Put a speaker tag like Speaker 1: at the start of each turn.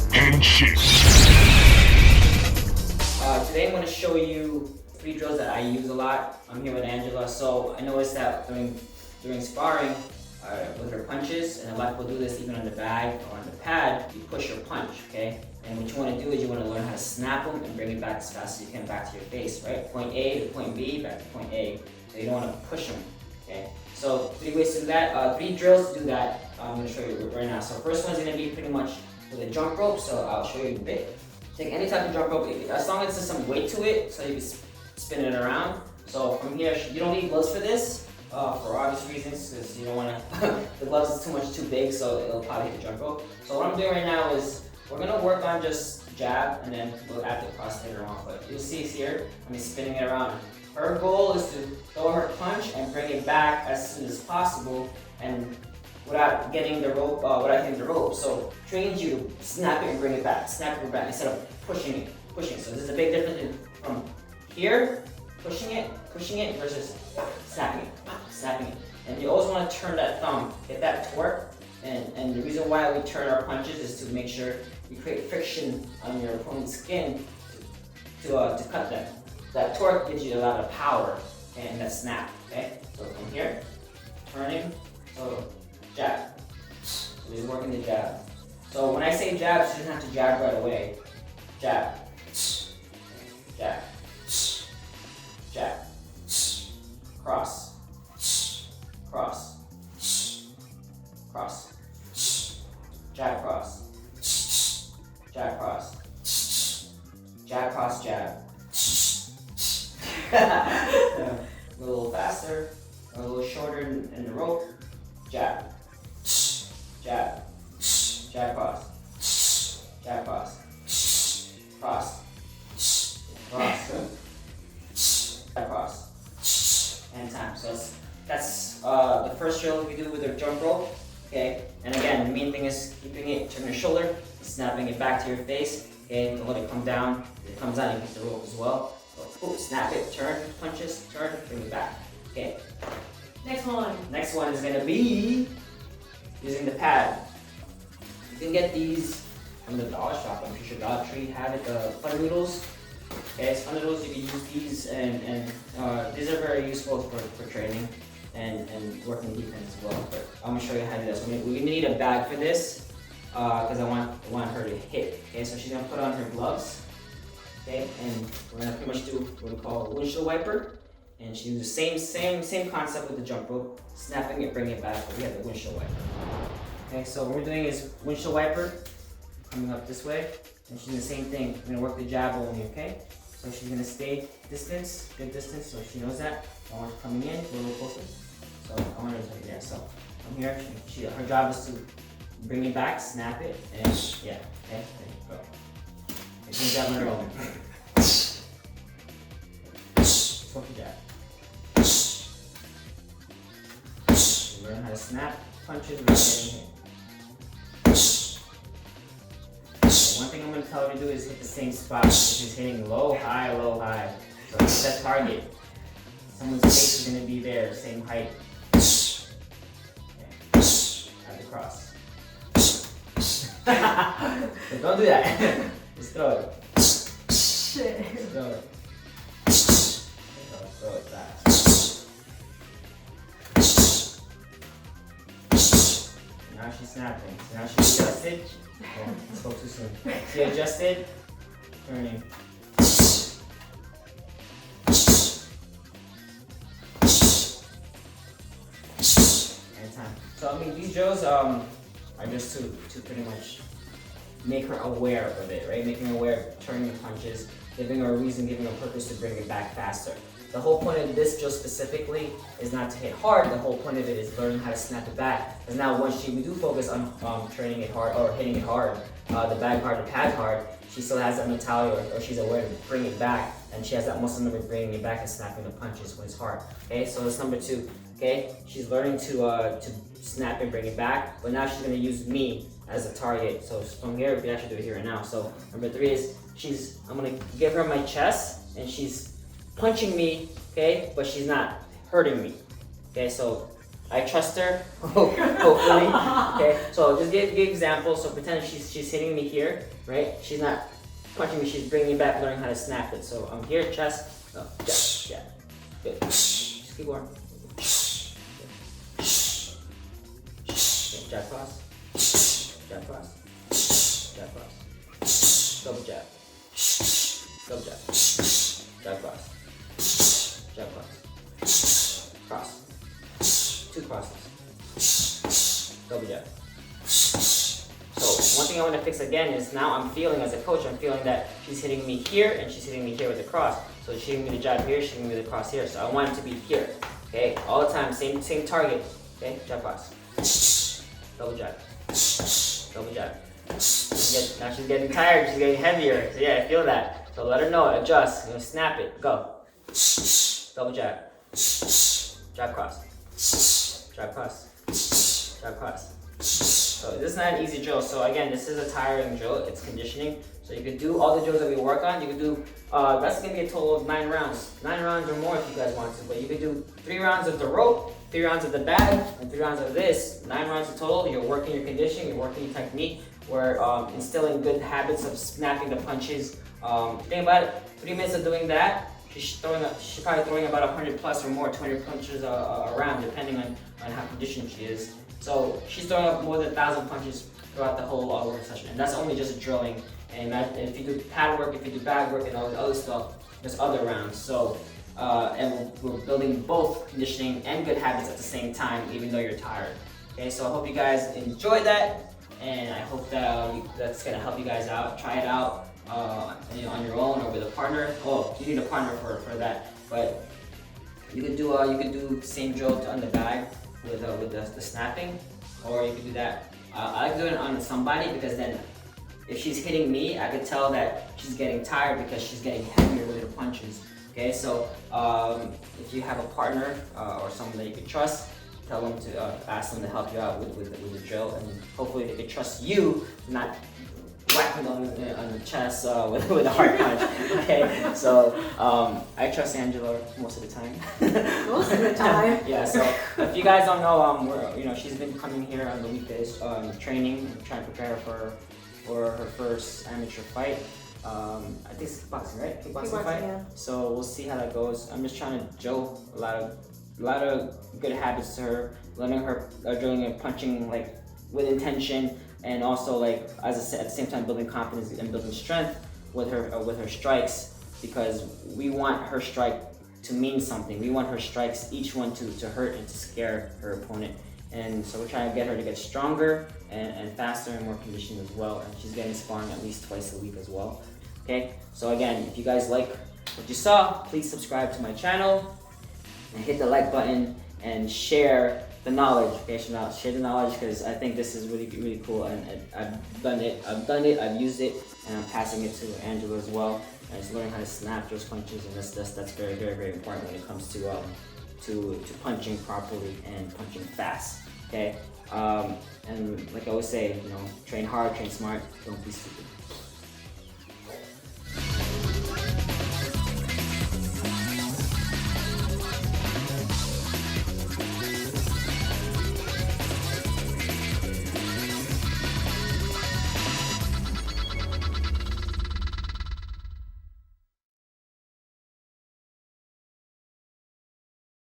Speaker 1: Today I'm going to show you 3 drills that I use a lot. I'm here with Angela. So I noticed that during sparring with her punches, and a lot of people do this even on the bag or on the pad, you push your punch, okay? And what you want to do is you want to learn how to snap them and bring it back as fast as you can back to your face, right? Point A to point B, back to point A. So you don't want to push them, okay? So 3 ways to do that, 3 drills to do that. I'm going to show you right now. So first one's going to be pretty much with a jump rope, so I'll show you in a bit. Take any type of jump rope, as long as there's some weight to it, so you can spin it around. So from here, you don't need gloves for this, for obvious reasons, because you don't want to, the gloves is too big, so it'll probably hit the jump rope. So what I'm doing right now is, we're going to work on just jab, and then we'll add the cross later on. But you'll see here, I'm spinning it around. Her goal is to throw her punch and bring it back as soon as possible, and without getting the rope, without hitting the rope. So trains you to snap it and bring it back, snap it back instead of pushing it. So there's a big difference from here, pushing it versus snapping it. And you always want to turn that thumb, get that torque. And the reason why we turn our punches is to make sure you create friction on your opponent's skin to cut them. That torque gives you a lot of power and that snap. Okay, so from here, turning, so jab. So we're working the jab. So when I say jab, you don't have to jab right away. Jab, jab, jab, cross, cross, cross, jab, cross, jab, cross, jab, cross, jab. A little faster, a little shorter in the rope. Jab, jab, jab, cross, jab, cross, cross, cross, jab, cross, and time. So that's the first drill we do with our jump rope. Okay, and again, the main thing is keeping it, turn your shoulder, snapping it back to your face. Okay, don't let it come down. If it comes down, you hit the rope as well. So, snap it, turn, punches, turn, bring it back. Okay.
Speaker 2: Next one.
Speaker 1: Next one is gonna be using the pad. You can get these from the dollar shop. I'm pretty sure Dollar Tree have it. The fun noodles. Okay, it's fun noodles. You can use these, and these are very useful for training and working defense as well. But I'm gonna show you how to do this. We're gonna need a bag for this because I want her to hit. Okay, so she's gonna put on her gloves. Okay, and we're gonna pretty much do what we call a windshield wiper. And she does the same concept with the jump rope, snapping it, bringing it back, but we have the windshield wiper. Okay, so what we're doing is windshield wiper, coming up this way, and she's doing the same thing. We're gonna work the jab only, okay? So she's gonna stay distance, good distance, so she knows that. I want her coming in, a little closer. So I want her to be there. So from here, her job is to bring it back, snap it, and yeah, okay, there you go. Okay, she's jabbing her own. Swap the jab. Learn how to snap punches without getting hit. Okay, one thing I'm going to tell her to do is hit the same spot. If she's hitting low, high, low, high. So hit that target. Someone's face is going to be there, same height. Okay. Have the cross. So don't do that. Just throw it.
Speaker 2: Shit.
Speaker 1: Just throw it. Throw it back. Now she's snapping. So now she's adjusted. Oh, I spoke too soon. She adjusted. Turning. And time. So I mean, these drills are just to pretty much make her aware of it, right? Making her aware of turning punches, giving her a reason, giving her a purpose to bring it back faster. The whole point of this drill specifically is not to hit hard. The whole point of it is learning how to snap it back. Because now once we do focus on training it hard or hitting it hard, the bag hard, the pad hard, she still has that mentality or she's aware to bring it back, and she has that muscle memory bringing it back and snapping the punches when it's hard. Okay, so that's number 2. Okay, she's learning to snap and bring it back, but now she's going to use me as a target. So from here, we can actually do it here and now. So number 3 is I'm going to give her my chest, and she's punching me, okay, but she's not hurting me. Okay, so I trust her, hopefully. Okay, so just give examples. So pretend she's hitting me here, right? She's not punching me, she's bringing me back, learning how to snap it. So I'm here, chest, oh, jab, jab. Good. Just keep going. Okay, jab cross, jab cross, jab cross, double jab, double jab, jab cross, jab cross, cross. 2 crosses, double jab. So one thing I want to fix again is now I'm feeling as a coach, I'm feeling that she's hitting me here and she's hitting me here with the cross. So she's hitting me the jab here, she's hitting me the cross here. So I want it to be here. Okay, all the time, same target. Okay, jab cross, double jab, double jab. Now she's getting tired, she's getting heavier. So yeah, I feel that. So let her know, adjust, snap it, go. Double jab, jab cross. Jab cross, jab cross. So this is not an easy drill. So again, this is a tiring drill. It's conditioning. So you could do all the drills that we work on. You could do, that's gonna be a total of 9 rounds. 9 rounds or more if you guys want to. But you could do 3 rounds of the rope, 3 rounds of the bag, and 3 rounds of this. 9 rounds in total. You're working your conditioning, you're working your technique. We're instilling good habits of snapping the punches. Think about it, 3 minutes of doing that. She's probably throwing about 100 plus or more, 200 punches around, depending on how conditioned she is. So she's throwing up more than 1,000 punches throughout the whole work session, and that's only just drilling. And if you do pad work, if you do bag work, and all this other stuff, there's other rounds. So and we're building both conditioning and good habits at the same time, even though you're tired. Okay, so I hope you guys enjoyed that, and I hope that that's gonna help you guys out. Try it out. On your own or with a partner. Oh, you need a partner for that. But you could do the same drill on the bag with the snapping, or you could do that. I like doing it on somebody because then if she's hitting me, I could tell that she's getting tired because she's getting heavier with her punches. Okay, so if you have a partner or someone that you can trust, tell them to ask them to help you out with the drill, and hopefully they can trust you, not whacking on the chest with a hard punch. Okay, so I trust Angela most of the time.
Speaker 2: Most of the time.
Speaker 1: Yeah. So if you guys don't know, she's been coming here on the weekdays, training, and trying to prepare her for her first amateur fight. I think it's kickboxing, right? Kickboxing fight. Yeah. So we'll see how that goes. I'm just trying to drill a lot of good habits to her, letting her drilling and punching like with intention. And also, like, at the same time, building confidence and building strength with her strikes, because we want her strike to mean something. We want her strikes, each one to hurt and to scare her opponent. And so we're trying to get her to get stronger and faster and more conditioned as well. And she's getting sparring at least twice a week as well. Okay, so again, if you guys like what you saw, please subscribe to my channel and hit the like button and share the knowledge. Okay, so share the knowledge, because I think this is really cool, and I've done it, I've used it, and I'm passing it to Angela as well. And it's learning how to snap those punches, and that's very important when it comes to punching properly and punching fast. Okay, and like I always say, train hard, train smart, don't be stupid.